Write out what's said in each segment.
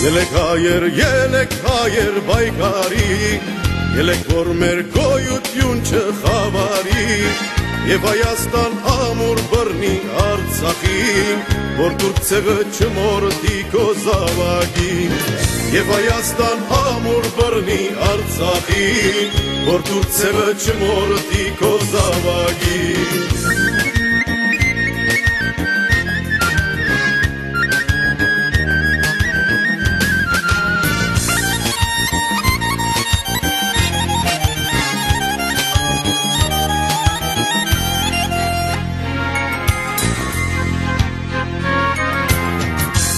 Ելեք հայեր բայկարի, ելեք որ մեր գոյություն չխավարի, Եվ Հայաստան ամուր բռնի Արցախին, որ դուր ցեղը չմորթի քո զավակին, Եվ Հայաստան ամուր բռնի Արցախին, որ դուր ցեղը չմորթի քո զավակին.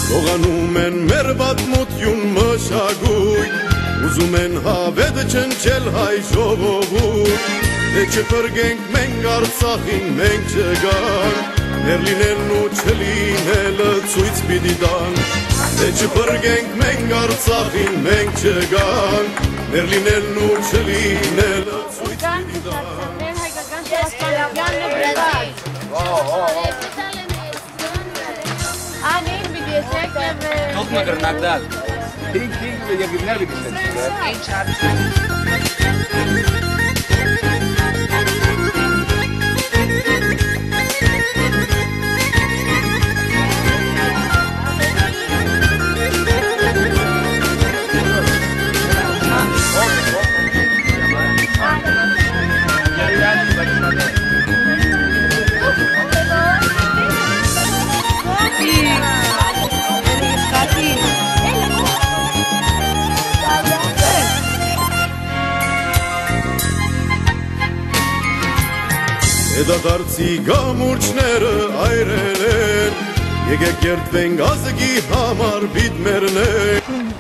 Գողանում են մեր պատմություն մշակույթ, ուզում են հավետ չնչել հայ ժողովուրդ, Թե չփրկենք մենք Արցախին մենք չգանք, Ներ լինելն ու չլինելը ցույց պիտի տանք, Թե չփրկենք մենք Արցախին մենք չգանք, Ներ լինելն ու չլինելը ցույց պիտի տանք. Çok mu kırnaklar? Pink ve yakınlar bir bizden. En çarpıcı. Հետադարձի գամուրջները այրել են, Եկեք երդվենք ազգի համար բիդմերն են.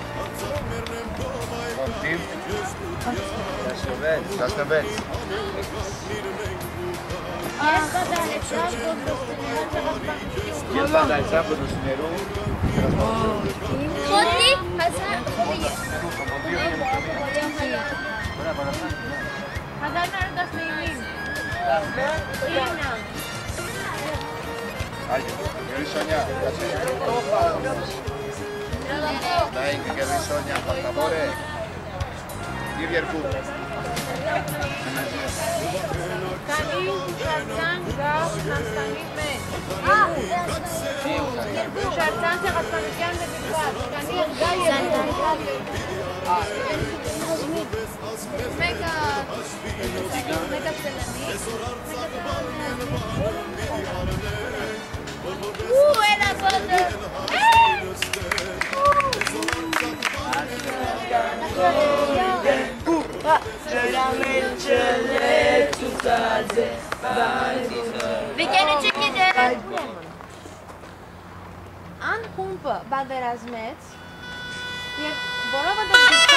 Gerisonia, dai che Gerisonia per favore. Dirierku. Era foto! Ան խումբը բادرազմեց եւ որովհետեւ